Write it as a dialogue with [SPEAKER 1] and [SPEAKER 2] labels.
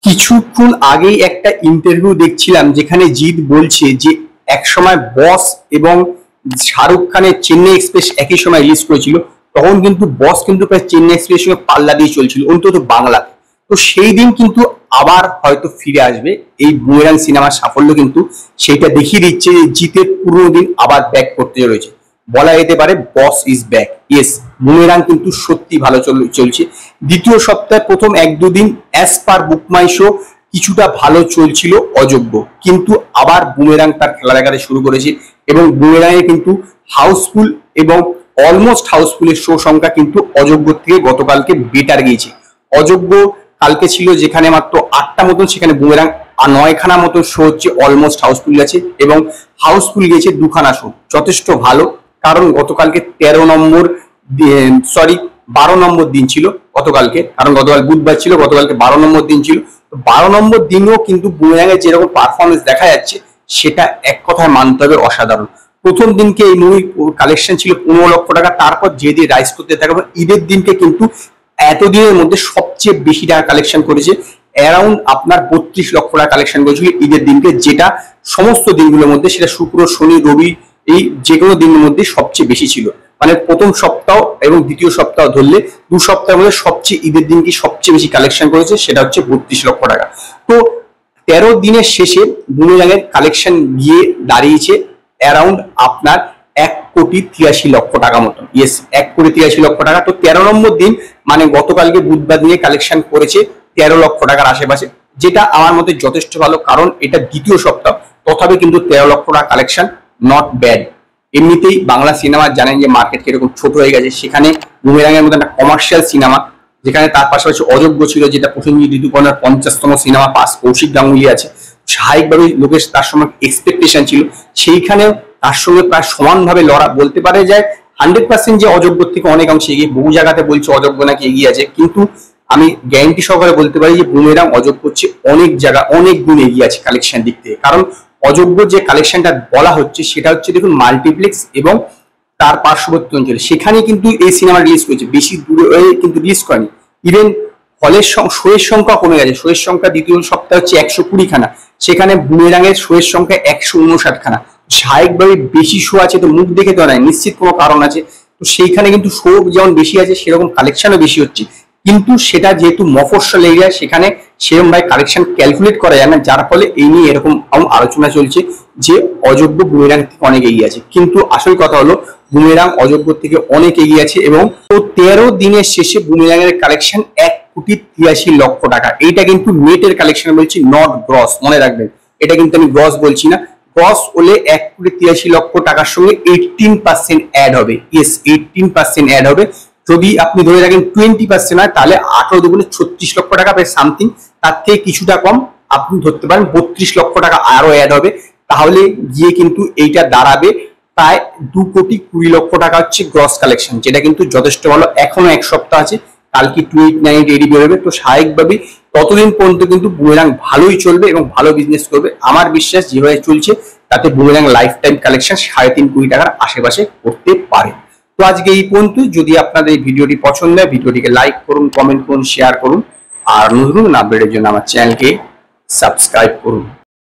[SPEAKER 1] কিছুক্ষণ আগেই একটা ইন্টারভিউ দেখছিলাম যেখানে জিৎ বলছে যে একসময় বস এবং শাহরুখ খানের চেন্নাই এক্সপ্রেস একই সময় রিলিজ করেছিল, তখন কিন্তু বস কিন্তু প্রায় চেন্নাই এক্সপ্রেস সঙ্গে পাল্লা দিয়ে চলছিল অন্তত বাংলাতে। তো সেই দিন কিন্তু আবার হয়তো ফিরে আসবে এই বুমেরাং সিনেমার সাফল্য, কিন্তু সেটা দেখিয়ে দিচ্ছে যে জিতের পুরোনো দিন আবার ব্যাক করতে রয়েছে। বলা যেতে পারে boss is back. Yes, boomerang কিন্তু সত্যি ভালো চলছে। দ্বিতীয় সপ্তাহে প্রথম এক দুদিন অ্যাজ পার বুক মাই শো কিছুটা ভালো চলছিল অযোগ্য, কিন্তু আবার বুমেরাং তার খেলা দেখাতে শুরু করেছে এবং বুমেরাং এ কিন্তু হাউসফুল এবং অলমোস্ট হাউসফুলের শো সংখ্যা কিন্তু অযোগ্য থেকে গতকালকে বেটার গিয়েছে। অযোগ্য কালকে ছিল যেখানে মাত্র 8টা মতন, সেখানে বুমেরাং 9খানা মতো শো হচ্ছে, অলমোস্ট হাউসফুল গেছে এবং হাউসফুল গিয়েছে 2খানা শো, যথেষ্ট ভালো। কারণ গতকালকে 12 নম্বর দিন ছিল গতকালকে, কারণ গতকাল বুধবার ছিল, গতকালকে 12 নম্বর দিন ছিল। তো 12 নম্বর দিনেও কিন্তু বুমেরাং এর যেরকম পারফরমেন্স দেখা যাচ্ছে সেটা এক কথায় মানতে হবে অসাধারণ। প্রথম দিনকে এই মুভি কালেকশন ছিল 15 লক্ষ টাকা, তারপর যে দিয়ে রাইজ করতে থাকে ঈদের দিনকে কিন্তু এতদিনের মধ্যে সবচেয়ে বেশি টাকা কালেকশন করেছে, অ্যারাউন্ড আপনার 32 লক্ষ টাকা কালেকশন করেছিল ঈদের দিনকে, যেটা সমস্ত দিনগুলোর মধ্যে, সেটা শুক্র শনি রবি এই যে কোনো দিনের মধ্যে সবচেয়ে বেশি ছিল। মানে প্রথম সপ্তাহ এবং দ্বিতীয় সপ্তাহ ধরলে 2 সপ্তাহের মধ্যে সবচেয়ে ঈদের দিনকে সবচেয়ে বেশি কালেকশন করেছে, সেটা হচ্ছে 32 লক্ষ টাকা। তো 13 দিনের শেষে বুমেরাং এর কালেকশন গিয়ে দাঁড়িয়েছে অ্যারাউন্ড আপনার 1,83,00,000 টাকা মতো। ইয়েস, 1,83,00,000 টাকা। তো 13 নম্বর দিন মানে গতকালকে বুধবার দিনে কালেকশন করেছে 13 লক্ষ টাকার আশেপাশে, যেটা আমার মতে যথেষ্ট ভালো, কারণ এটা দ্বিতীয় সপ্তাহ, তথাপি কিন্তু 13 লক্ষ টাকা কালেকশন নট ব্যাড। এমনিতেই বাংলা সিনেমা জানেন যে মার্কেট কিরকম ছোট হয়ে গেছে, সেখানে বুমেরাং এর মতো একটা কমার্শিয়াল সিনেমা, যেখানে তার পাশাপাশি অযোগ্য ছিল যেটা প্রসেনজিৎ ঋতুপর্ণার 50তম সিনেমা, পাস কৌশিক গাঙ্গুলি আছে, স্বাভাবিকভাবে লোকের তার সঙ্গে এক্সপেকটেশন ছিল, সেইখানেও তার সঙ্গে প্রায় সমানভাবে লড়া বলতে পারে যায় 100% যে অযোগ্য থেকে অনেক অংশে এগিয়ে। বহু জায়গাতে বলছে অযোগ্য নাকি এগিয়ে আছে, কিন্তু আমি গ্যারান্টি সহকারে বলতে পারি যে বুমেরাং অযোগ্য হচ্ছে অনেক জায়গা অনেক গুণ এগিয়ে আছে কালেকশন দিক থেকে। কারণ অযোগ্য যে কালেকশনটা বলা হচ্ছে সেটা হচ্ছে দেখুন মাল্টিপ্লেক্স এবং তার পার্শ্ববর্তী অঞ্চলে, সেখানে কিন্তু এই সিনেমা রিলিজ করেছে, বেশি দূরে কিন্তু রিলিজ করেনি। ইভেন হলের শোয়ের সংখ্যা কমে গেছে, শোয়ের সংখ্যা দ্বিতীয় সপ্তাহে হচ্ছে 120খানা, সেখানে বুমেরাং এর শোয়ের সংখ্যা 159খানা। স্বাভাবিকভাবে বেশি শো আছে, তো মুখ দেখে তো নয়, নিশ্চিত কোনো কারণ আছে। তো সেইখানে কিন্তু শো যেমন বেশি আছে সেরকম কালেকশনও বেশি হচ্ছে, কিন্তু সেটা যেহেতু মফস্বল এরিয়া, সেখানে সেরকম ভাবে কালেকশন ক্যালকুলেট করা যায় না, যার ফলে এই নিয়ে এরকম আলোচনা চলছে যে অযোগ্য বুমেরাং থেকে অনেক এগিয়ে আছে। কিন্তু আসল কথা হলো বুমেরাং অযোগ্য থেকে অনেক এগিয়ে আছে এবং 13 দিনের শেষে বুমেরাং এর কালেকশন 1,83,00,000 টাকা। এইটা কিন্তু নেটের কালেকশন বলছি, নট গ্রস, মনে রাখবেন। এটা কিন্তু আমি গ্রস বলছি না, গ্রস হলে 1,83,00,000 টাকার সঙ্গে 18% অ্যাড হবে। ইয়েস, 18% অ্যাড হবে। যদি আপনি ধরে রাখেন 20% হয়, তাহলে 18 দুগুণে 36 লক্ষ টাকা প্রায় সামথিং, তার থেকে কিছুটা কম আপনি ধরতে পারেন 32 লক্ষ টাকা আরো অ্যাড হবে। তাহলে গিয়ে কিন্তু এইটা দাঁড়াবে প্রায় 2,20,00,000 টাকা হচ্ছে গ্রস কালেকশন, যেটা কিন্তু যথেষ্ট ভালো। এখনো এক সপ্তাহ আছে, কালকে 289 রেডি বেরোবে। তো স্বাভাবিকভাবেই ততদিন পর্যন্ত কিন্তু বুমেরাং ভালোই চলবে এবং ভালো বিজনেস করবে। আমার বিশ্বাস যেভাবে চলছে তাতে বুমেরাং লাইফ টাইম কালেকশন 3.5 কোটি টাকার আশেপাশে করতে পারে। তো আজকে এই পর্যন্ত। যদি আপনাদের এই ভিডিওটি পছন্দ হয়, ভিডিওটিকে লাইক করুন, কমেন্ট করুন, শেয়ার করুন, আর নতুন আপডেটের জন্য আমার চ্যানেলকে সাবস্ক্রাইব করুন।